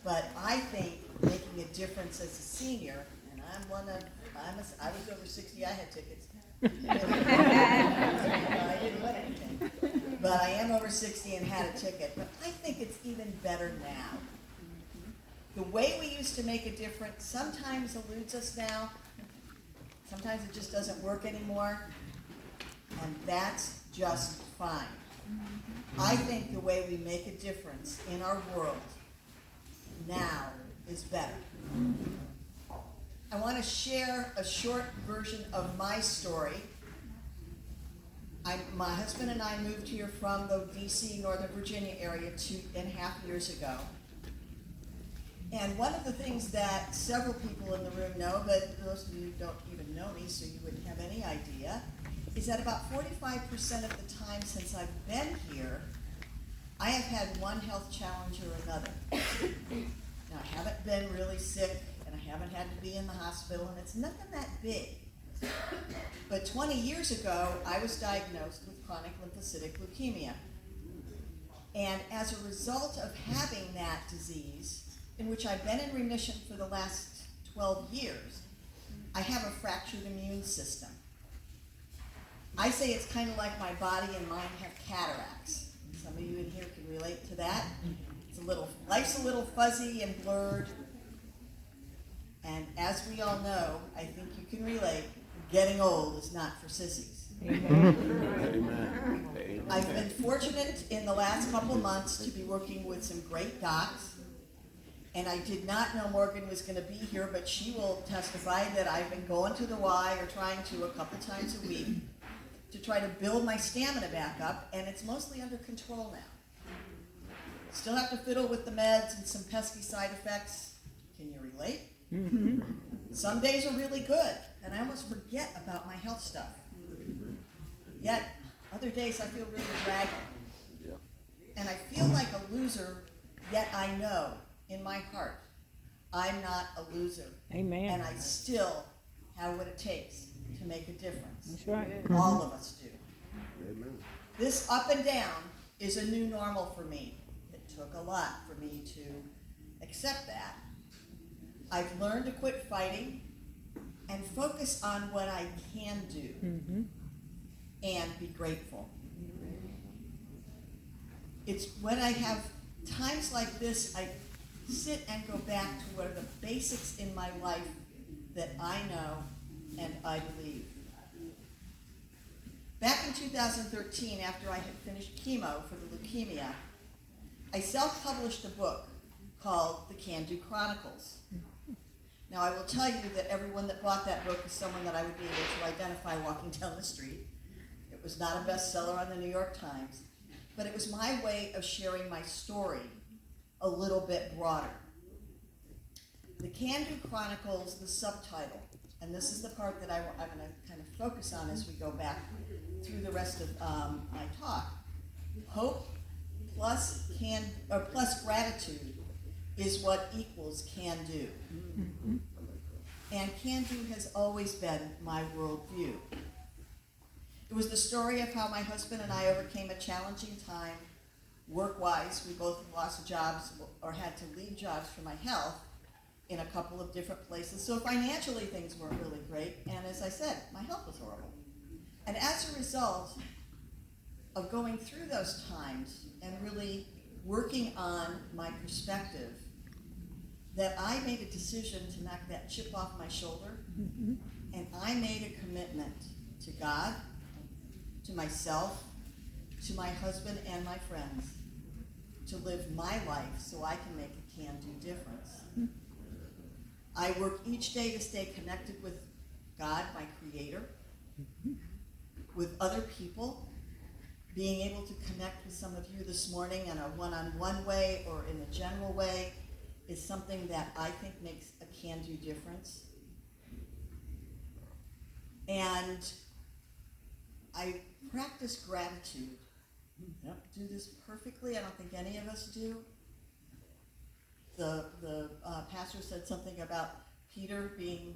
But I think making a difference as a senior, and I was over 60, I had tickets. I didn't win anything. But I am over 60 and had a ticket. But I think it's even better now. The way we used to make a difference sometimes eludes us now. Sometimes it just doesn't work anymore. And that's just fine. I think the way we make a difference in our world now is better. I want to share a short version of my story. My husband and I moved here from the DC, Northern Virginia area 2.5 years ago. And one of the things that several people in the room know, but those of you who don't even know me, so you wouldn't have any idea, is that about 45% of the time since I've been here, I have had one health challenge or another. Now, I haven't been really sick, and I haven't had to be in the hospital, and it's nothing that big. But 20 years ago, I was diagnosed with chronic lymphocytic leukemia. And as a result of having that disease, in which I've been in remission for the last 12 years, I have a fractured immune system. I say it's kind of like my body and mind have cataracts. Some of you in here can relate to that. Life's a little fuzzy and blurred. And as we all know, I think you can relate, getting old is not for sissies. Amen. I've been fortunate in the last couple months to be working with some great docs. And I did not know Morgan was going to be here, but she will testify that I've been going to the Y, or trying to, a couple times a week, to try to build my stamina back up, and it's mostly under control now. Still have to fiddle with the meds and some pesky side effects. Can you relate? Mm-hmm. Some days are really good, and I almost forget about my health stuff. Yet, other days I feel really dragging. And I feel like a loser, yet I know in my heart I'm not a loser. Amen. And I still have what it takes to make a difference. That's right. All of us do. Amen. This up and down is a new normal for me. It took a lot for me to accept that. I've learned to quit fighting and focus on what I can do, Mm-hmm. and be grateful. It's when I have times like this, I sit and go back to what are the basics in my life that I know and I believe. Back in 2013, after I had finished chemo for the leukemia, I self-published a book called The Can-Do Chronicles. Now, I will tell you that everyone that bought that book is someone that I would be able to identify walking down the street. It was not a bestseller on the New York Times, but it was my way of sharing my story a little bit broader. The Can-Do Chronicles, the subtitle, and this is the part that I'm going to kind of focus on as we go back through the rest of my talk. Hope plus gratitude is what equals can-do. Mm-hmm. And can-do has always been my worldview. It was the story of how my husband and I overcame a challenging time work-wise. We both lost jobs or had to leave jobs for my health in a couple of different places. So financially things weren't really great, and as I said, my health was horrible. And as a result of going through those times and really working on my perspective, that I made a decision to knock that chip off my shoulder, Mm-hmm. and I made a commitment to God, to myself, to my husband and my friends, to live my life so I can make a can-do difference. I work each day to stay connected with God, my Creator, with other people, being able to connect with some of you this morning in a one-on-one way or in a general way is something that I think makes a can-do difference. And I practice gratitude. I don't do this perfectly. I don't think any of us do. The pastor said something about Peter being,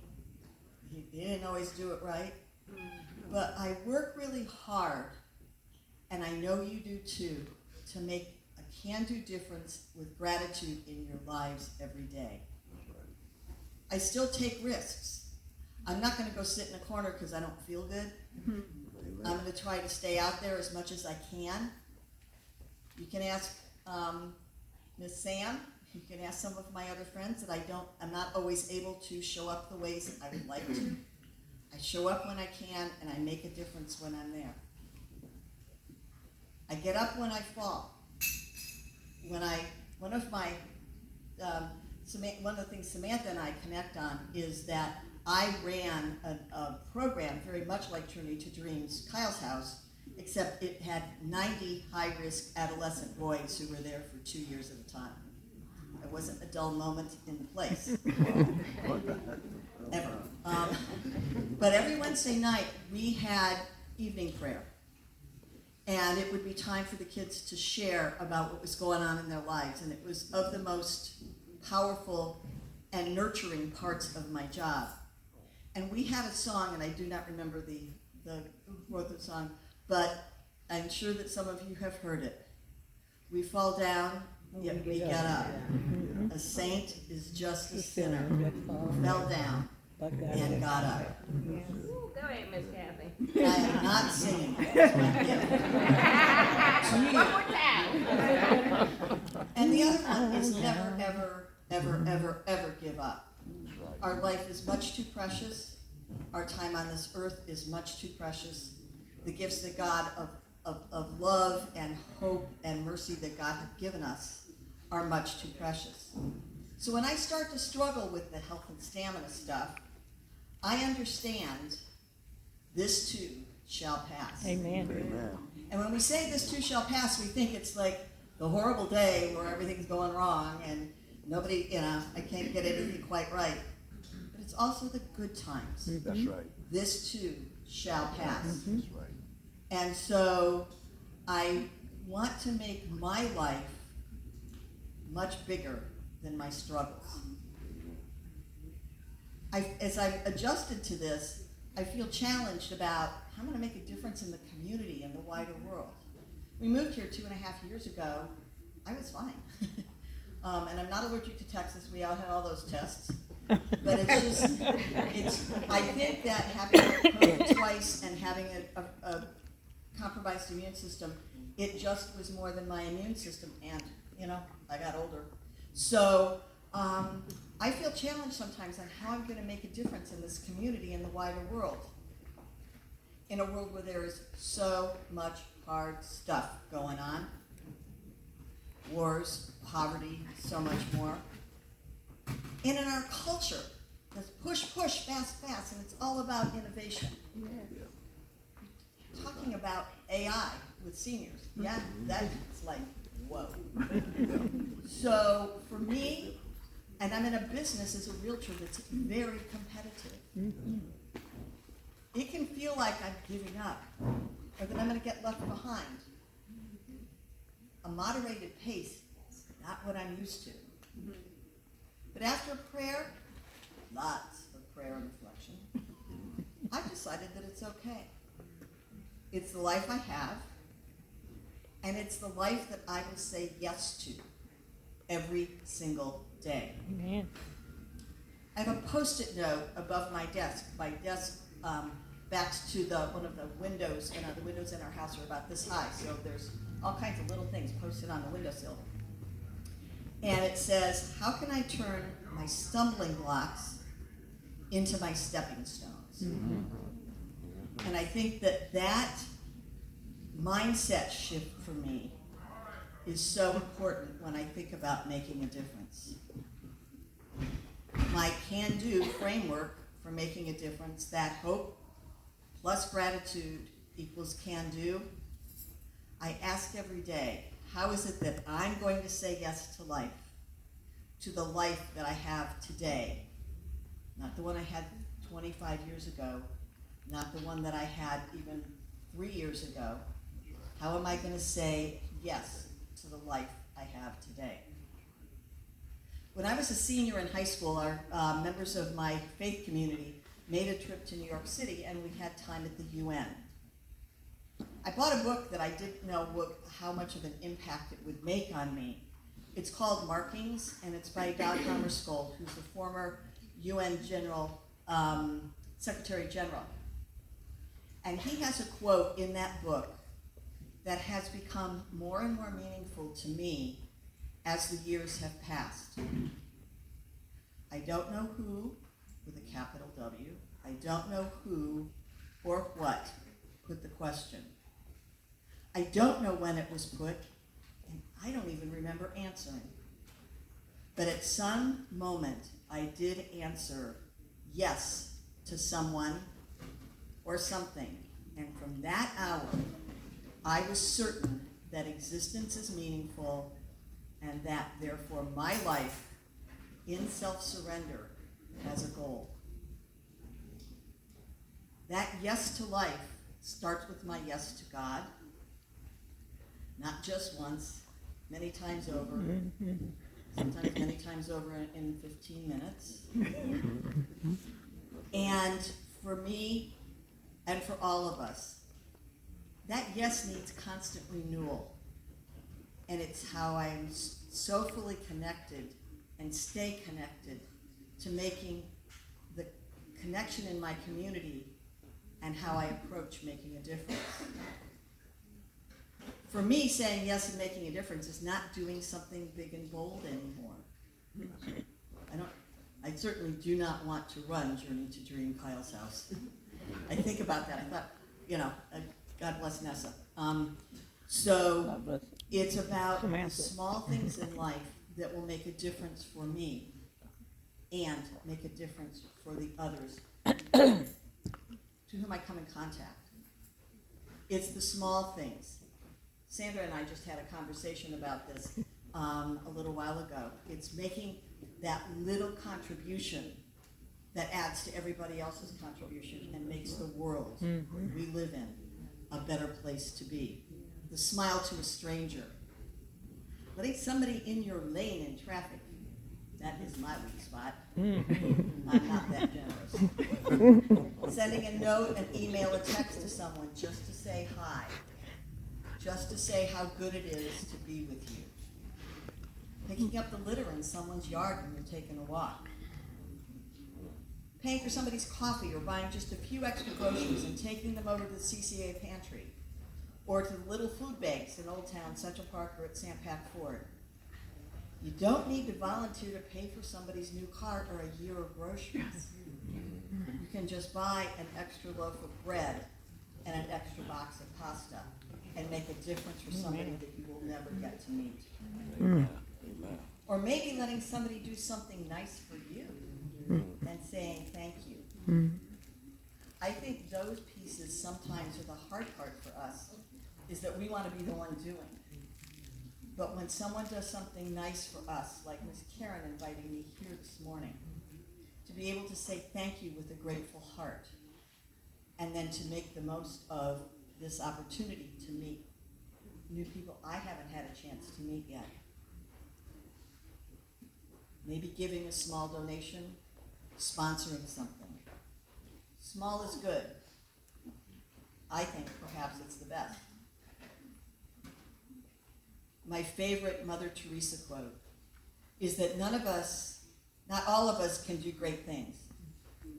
he didn't always do it right. But I work really hard, and I know you do too, to make a can do difference with gratitude in your lives every day. I still take risks. I'm not going to go sit in a corner because I don't feel good. I'm going to try to stay out there as much as I can. You can ask Miss Sam. You can ask some of my other friends that I'm not always able to show up the ways I would like to. I show up when I can, and I make a difference when I'm there. I get up when I fall. One of the things Samantha and I connect on is that I ran a program very much like Journey to Dreams, Kyle's House, except it had 90 high-risk adolescent boys who were there for 2 years at a time. There wasn't a dull moment in the place, ever. But every Wednesday night, we had evening prayer. And it would be time for the kids to share about what was going on in their lives. And it was of the most powerful and nurturing parts of my job. And we had a song, and I do not remember who wrote the song, but I'm sure that some of you have heard it. We fall down, yet we get up. A saint is just a sinner who fell down and got up. Ooh, go ahead, Miss Cathi. I am not singing. One more time. And the other one is never, ever, ever, ever, ever give up. Our life is much too precious. Our time on this earth is much too precious. The gifts that God of love and hope and mercy that God has given us are much too precious. So when I start to struggle with the health and stamina stuff, I understand this too shall pass. Amen. Amen. And when we say this too shall pass, we think it's like the horrible day where everything's going wrong and nobody, I can't get anything quite right. But it's also the good times. That's right. This too shall pass. That's right. And so I want to make my life much bigger than my struggles. As I've adjusted to this, I feel challenged about how I'm going to make a difference in the community and the wider world. We moved here 2.5 years ago. I was fine. And I'm not allergic to Texas. We all had all those tests. But I think that having COVID twice and having a compromised immune system, it just was more than my immune system. And, I got older. So I feel challenged sometimes on how I'm going to make a difference in this community and the wider world. In a world where there is so much hard stuff going on. Wars, poverty, so much more. And in our culture, there's push, fast, and it's all about innovation. Yeah. Talking about AI with seniors, that's like, whoa. So for me, and I'm in a business as a realtor that's very competitive. It can feel like I'm giving up, or that I'm going to get left behind. A moderated pace is not what I'm used to. But after prayer, lots of prayer and reflection, I've decided that it's okay. It's the life I have, and it's the life that I will say yes to every single day. Amen. I have a Post-it note above my desk. My desk backs to one of the windows, and the windows in our house are about this high, so there's all kinds of little things posted on the windowsill. And it says, how can I turn my stumbling blocks into my stepping stones? And I think that mindset shift for me is so important when I think about making a difference. My can-do framework for making a difference, that hope plus gratitude equals can-do, I ask every day, how is it that I'm going to say yes to life, to the life that I have today, not the one I had 25 years ago, not the one that I had even 3 years ago. How am I going to say yes to the life I have today? When I was a senior in high school, our members of my faith community made a trip to New York City, and we had time at the UN. I bought a book that I didn't know how much of an impact it would make on me. It's called Markings, and it's by Dag Hammarskjöld, who's the former UN Secretary General. And he has a quote in that book that has become more and more meaningful to me as the years have passed. I don't know who, with a capital W, I don't know who or what put the question. I don't know when it was put, and I don't even remember answering. But at some moment, I did answer yes to someone or something. And from that hour, I was certain that existence is meaningful and that, therefore, my life in self-surrender has a goal. That yes to life starts with my yes to God, not just once, many times over, sometimes many times over in 15 minutes. And for me, and for all of us, that yes needs constant renewal. And it's how I am so fully connected and stay connected to making the connection in my community and how I approach making a difference. For me, saying yes and making a difference is not doing something big and bold anymore. I certainly do not want to run Journey to Dream Kyle's house. I think about that. I thought, God bless Nessa. So it's about the small things in life that will make a difference for me and make a difference for the others to whom I come in contact. It's the small things. Sandra and I just had a conversation about this a little while ago. It's making that little contribution that adds to everybody else's contribution and makes the world we live in a better place to be. The smile to a stranger. Letting somebody in your lane in traffic, that is my weak spot. I'm not that generous. Sending a note, an email, a text to someone just to say hi. Just to say how good it is to be with you. Picking up the litter in someone's yard when you're taking a walk. Paying for somebody's coffee or buying just a few extra groceries and taking them over to the CCA pantry. Or to the little food banks in Old Town, Central Park, or at St. Pat Ford. You don't need to volunteer to pay for somebody's new car or a year of groceries. You can just buy an extra loaf of bread and an extra box of pasta and make a difference for somebody that you will never get to meet. Or maybe letting somebody do something nice for you and saying thank you. I think those pieces sometimes are the hard part for us, is that we want to be the one doing. But when someone does something nice for us, like Miss Karen inviting me here this morning, to be able to say thank you with a grateful heart, and then to make the most of this opportunity to meet new people I haven't had a chance to meet yet. Maybe giving a small donation, sponsoring something. Small is good. I think perhaps it's the best. My favorite Mother Teresa quote is that not all of us can do great things,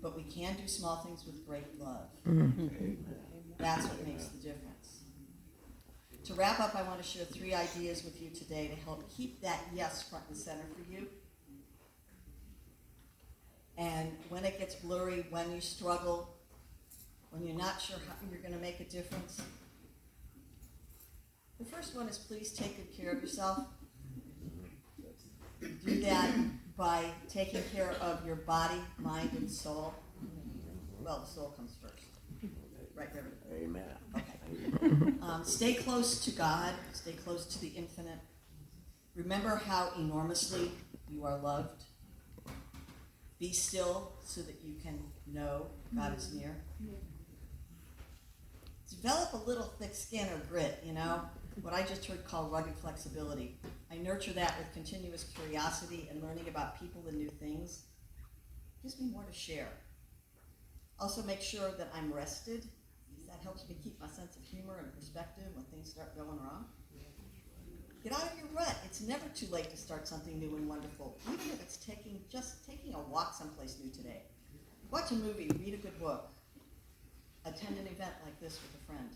but we can do small things with great love. That's what makes the difference. To wrap up, I want to share 3 ideas with you today to help keep that yes front and center for you. And when it gets blurry, when you struggle, when you're not sure how you're going to make a difference. The first one is please take good care of yourself. Do that by taking care of your body, mind, and soul. Well, the soul comes first. Right there. Amen. Okay. Stay close to God. Stay close to the infinite. Remember how enormously you are loved. Be still so that you can know God is near. Develop a little thick skin or grit, what I just heard called rugged flexibility. I nurture that with continuous curiosity and learning about people and new things. It gives me more to share. Also make sure that I'm rested. Is that That helps me keep my sense of humor and perspective when things start going wrong. Get out of your rut. It's never too late to start something new and wonderful, even if it's just taking a walk someplace new today. Watch a movie, read a good book, attend an event like this with a friend.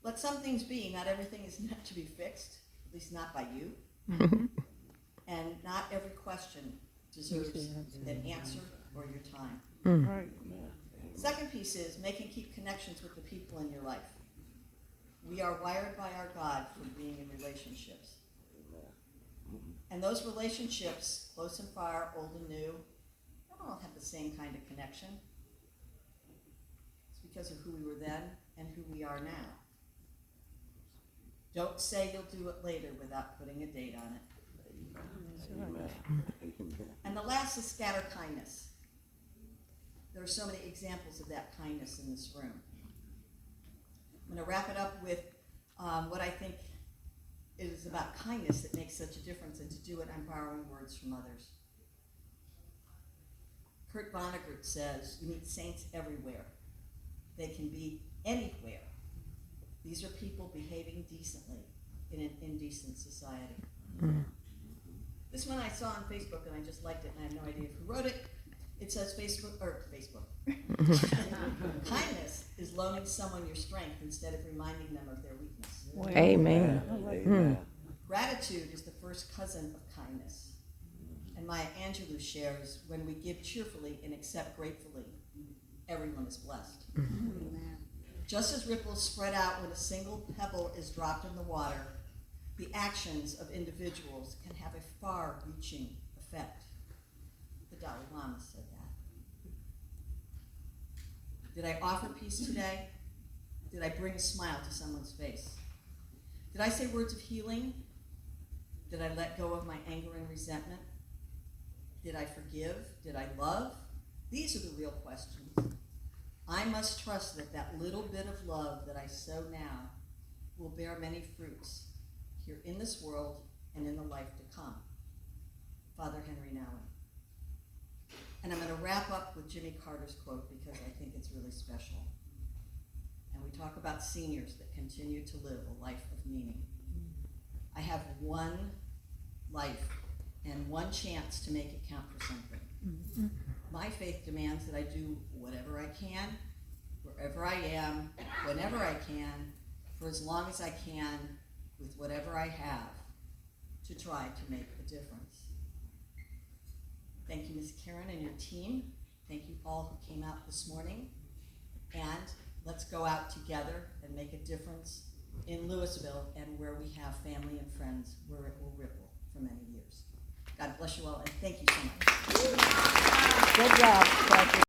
Let some things be. Not everything is meant to be fixed, at least not by you. And not every question deserves an answer or your time. Right. Second piece is make and keep connections with the people in your life. We are wired by our God for being in relationships. And those relationships, close and far, old and new, they don't all have the same kind of connection. It's because of who we were then and who we are now. Don't say you'll do it later without putting a date on it. And the last is scatter kindness. There are so many examples of that kindness in this room. I'm going to wrap it up with what I think is about kindness that makes such a difference, and to do it, I'm borrowing words from others. Kurt Vonnegut says, you meet saints everywhere. They can be anywhere. These are people behaving decently in an indecent society. This one I saw on Facebook, and I just liked it, and I have no idea who wrote it. It says Facebook. Kindness is loaning someone your strength instead of reminding them of their weakness. Amen. Amen. Gratitude is the first cousin of kindness. And Maya Angelou shares, when we give cheerfully and accept gratefully, everyone is blessed. Just as ripples spread out when a single pebble is dropped in the water, the actions of individuals can have a far-reaching effect. The Dalai Lama said that. Did I offer peace today? Did I bring a smile to someone's face? Did I say words of healing? Did I let go of my anger and resentment? Did I forgive? Did I love? These are the real questions. I must trust that that little bit of love that I sow now will bear many fruits here in this world and in the life to come. Father Henry Nouwen. And I'm going to wrap up with Jimmy Carter's quote because I think it's really special. And we talk about seniors that continue to live a life of meaning. I have one life and one chance to make it count for something. My faith demands that I do whatever I can, wherever I am, whenever I can, for as long as I can, with whatever I have, to try to make a difference. Thank you, Ms. Karen and your team. Thank you all who came out this morning. And let's go out together and make a difference in Louisville and where we have family and friends, where it will ripple for many years. God bless you all, and thank you so much. Good job, Cathi.